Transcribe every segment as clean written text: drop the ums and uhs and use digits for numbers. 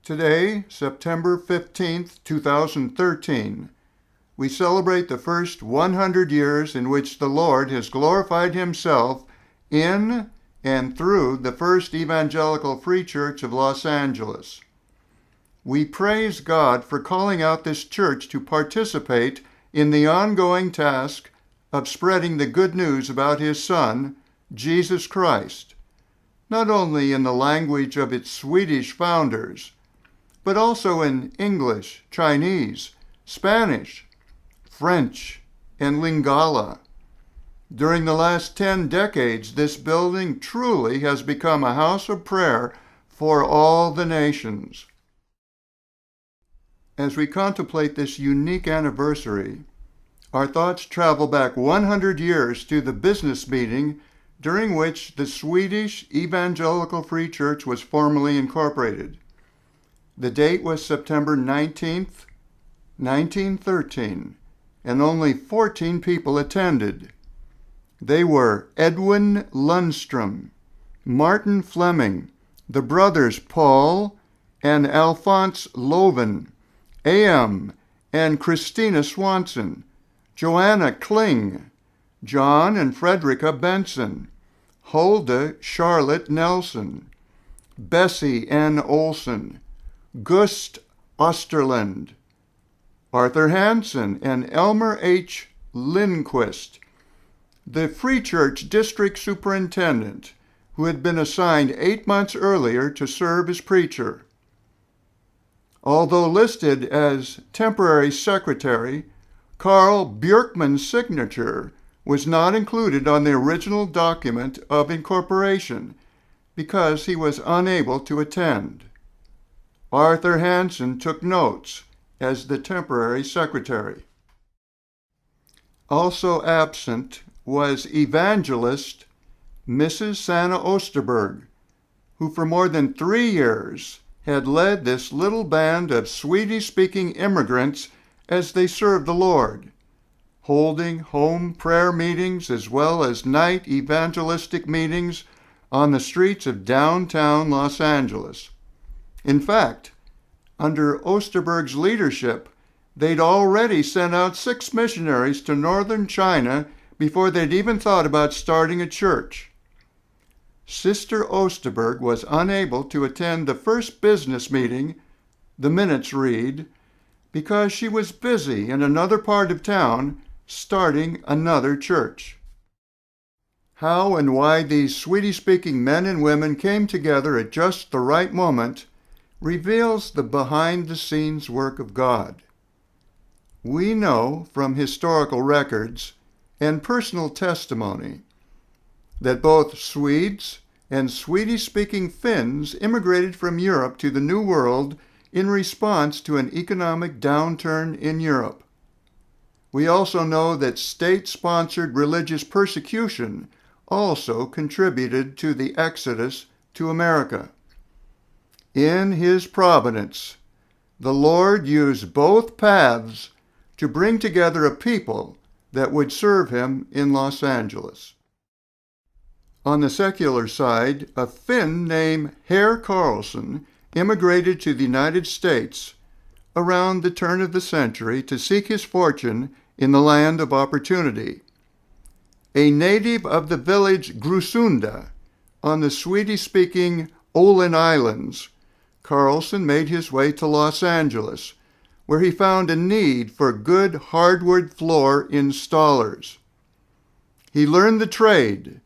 Today, September 15th, 2013, we celebrate the first 100 years in which the Lord has glorified himself in and through the First Evangelical Free Church of Los Angeles. We praise God for calling out this church to participate in the ongoing task of spreading the good news about his Son, Jesus Christ, not only in the language of its Swedish founders, but also in English, Chinese, Spanish, French, and Lingala. During the last 10 decades, this building truly has become a house of prayer for all the nations. As we contemplate this unique anniversary, our thoughts travel back 100 years to the business meeting during which the Swedish Evangelical Free Church was formally incorporated. The date was September 19th, 1913, and only 14 people attended. They were Edwin Lundstrom, Martin Fleming, the brothers Paul and Alphonse Loven, A.M. and Christina Swanson, Joanna Kling, John and Frederica Benson, Hulda Charlotte Nelson, Bessie N. Olson, Gust Osterland, Arthur Hansen, and Elmer H. Lindquist, the Free Church District Superintendent, who had been assigned 8 months earlier to serve as preacher. Although listed as temporary secretary, Carl Björkman's signature was not included on the original document of incorporation because he was unable to attend. Arthur Hansen took notes as the temporary secretary. Also absent was evangelist Mrs. Sanna Osterberg, who for more than 3 years had led this little band of Swedish-speaking immigrants as they served the Lord, holding home prayer meetings as well as night evangelistic meetings on the streets of downtown Los Angeles. In fact, under Osterberg's leadership, they'd already sent out 6 missionaries to northern China before they'd even thought about starting a church. Sister Osterberg was unable to attend the first business meeting, the minutes read, because she was busy in another part of town starting another church. How and why these Swedish-speaking men and women came together at just the right moment reveals the behind-the-scenes work of God. We know from historical records and personal testimony that both Swedes and Swedish-speaking Finns immigrated from Europe to the New World in response to an economic downturn in Europe. We also know that state-sponsored religious persecution also contributed to the exodus to America. In his providence, the Lord used both paths to bring together a people that would serve him in Los Angeles. On the secular side, a Finn named Herr Carlson immigrated to the United States around the turn of the century to seek his fortune in the land of opportunity. A native of the village Grusunda on the Swedish-speaking Åland Islands, Carlson made his way to Los Angeles, where he found a need for good hardwood floor installers. He learned the trade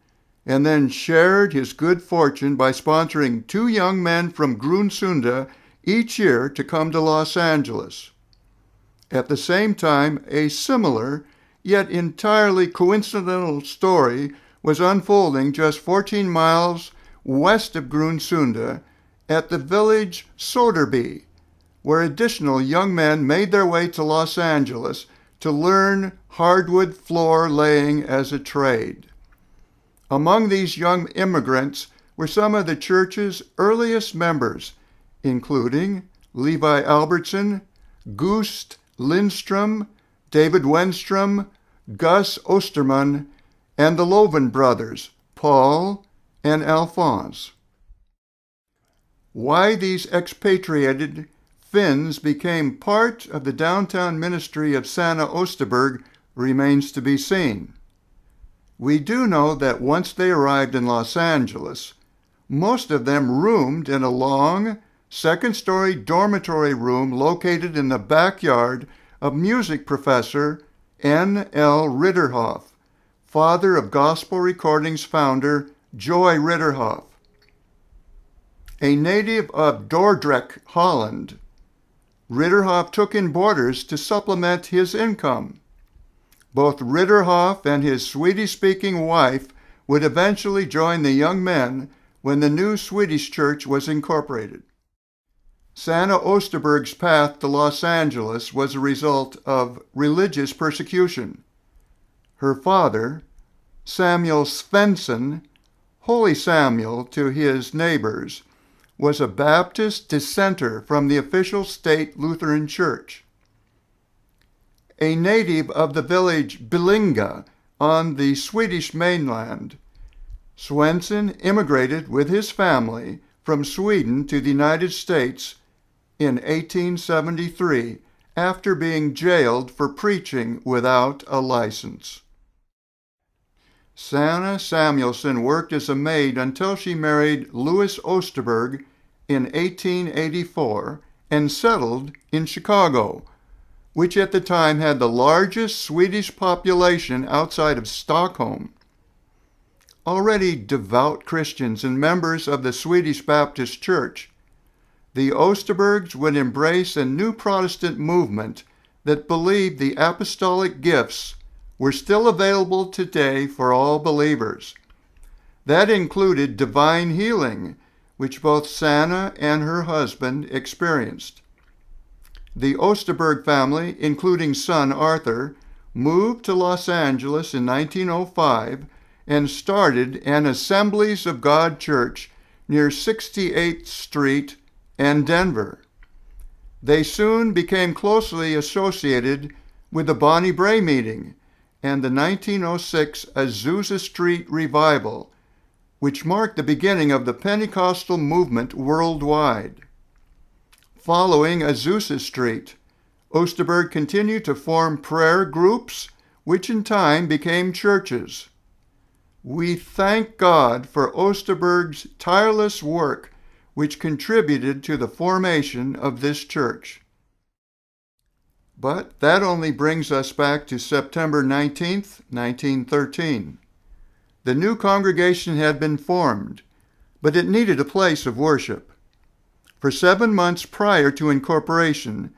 and then shared his good fortune by sponsoring 2 young men from Grusunda each year to come to Los Angeles. At the same time, a similar, yet entirely coincidental story was unfolding just 14 miles west of Grusunda at the village Soderby, where additional young men made their way to Los Angeles to learn hardwood floor laying as a trade. Among these young immigrants were some of the church's earliest members, including Levi Albertson, Gust Lindström, David Wenstrom, Gus Osterman, and the Loven brothers, Paul and Alphonse. Why these expatriated Finns became part of the downtown ministry of Sanna Osterberg remains to be seen. We do know that once they arrived in Los Angeles, most of them roomed in a long, second-story dormitory room located in the backyard of music professor N.L. Ritterhoff, father of Gospel Recordings founder Joy Ritterhoff. A native of Dordrecht, Holland, Ritterhoff took in boarders to supplement his income. Both Ritterhoff and his Swedish-speaking wife would eventually join the young men when the new Swedish church was incorporated. Sanna Osterberg's path to Los Angeles was a result of religious persecution. Her father, Samuel Svensson, Holy Samuel to his neighbors, was a Baptist dissenter from the official state Lutheran Church. A native of the village Billinga on the Swedish mainland, Svensson immigrated with his family from Sweden to the United States in 1873 after being jailed for preaching without a license. Sanna Samuelson worked as a maid until she married Louis Osterberg in 1884 and settled in Chicago, which at the time had the largest Swedish population outside of Stockholm. Already devout Christians and members of the Swedish Baptist Church, the Osterbergs would embrace a new Protestant movement that believed the apostolic gifts were still available today for all believers. That included divine healing, which both Sanna and her husband experienced. The Osterberg family, including son Arthur, moved to Los Angeles in 1905 and started an Assemblies of God church near 68th Street and Denver. They soon became closely associated with the Bonnie Bray meeting and the 1906 Azusa Street revival, which marked the beginning of the Pentecostal movement worldwide. Following Azusa Street, Osterberg continued to form prayer groups, which in time became churches. We thank God for Osterberg's tireless work, which contributed to the formation of this church. But that only brings us back to September 19th, 1913. The new congregation had been formed, but it needed a place of worship. For 7 months prior to incorporation,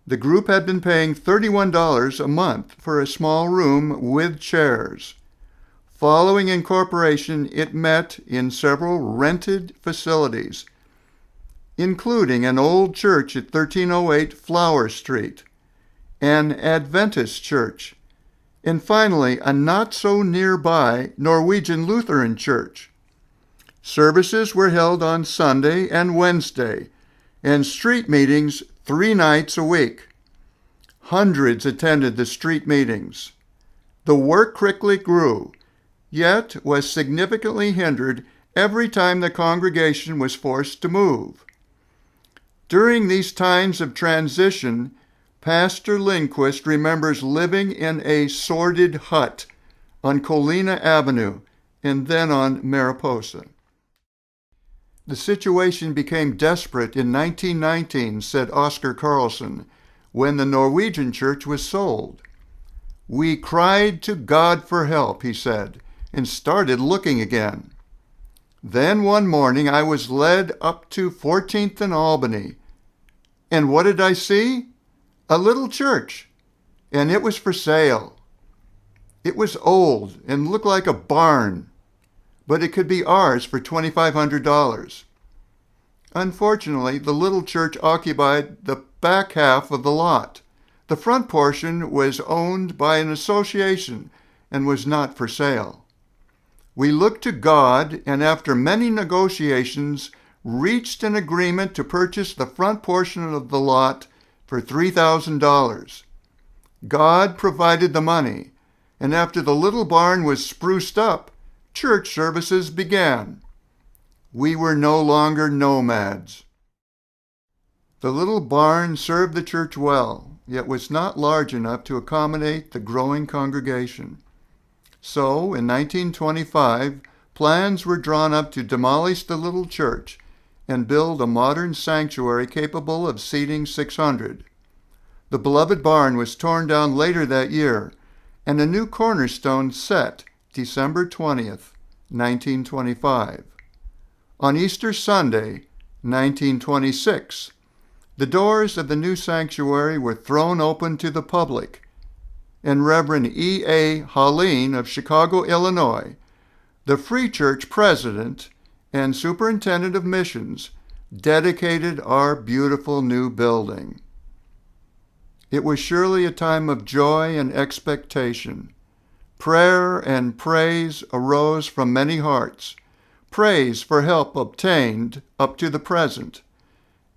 the group had been paying $31 a month for a small room with chairs. Following incorporation, it met in several rented facilities, including an old church at 1308 Flower Street, an Adventist church, and finally a not-so-nearby Norwegian Lutheran church. Services were held on Sunday and Wednesday, and street meetings 3 nights a week. Hundreds attended the street meetings. The work quickly grew, yet was significantly hindered every time the congregation was forced to move. During these times of transition, Pastor Lindquist remembers living in a sordid hut on Colina Avenue and then on Mariposa. The situation became desperate in 1919, said Oscar Carlson, when the Norwegian church was sold. We cried to God for help, he said, and started looking again. Then one morning I was led up to 14th and Albany. And what did I see? A little church, and it was for sale. It was old and looked like a barn, but it could be ours for $2,500. Unfortunately, the little church occupied the back half of the lot. The front portion was owned by an association and was not for sale. We looked to God, and after many negotiations, reached an agreement to purchase the front portion of the lot for $3,000. God provided the money, and after the little barn was spruced up, church services began. We were no longer nomads. The little barn served the church well, yet was not large enough to accommodate the growing congregation. So, in 1925, plans were drawn up to demolish the little church and build a modern sanctuary capable of seating 600. The beloved barn was torn down later that year, and a new cornerstone set December 20th, 1925. On Easter Sunday, 1926, the doors of the new sanctuary were thrown open to the public, and Reverend E.A. Holleen of Chicago, Illinois, the Free Church president and superintendent of missions, dedicated our beautiful new building. It was surely a time of joy and expectation. Prayer and praise arose from many hearts, praise for help obtained up to the present,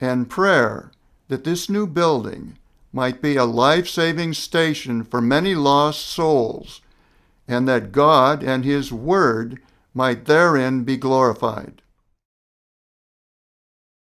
and prayer that this new building might be a life-saving station for many lost souls, and that God and His Word might therein be glorified.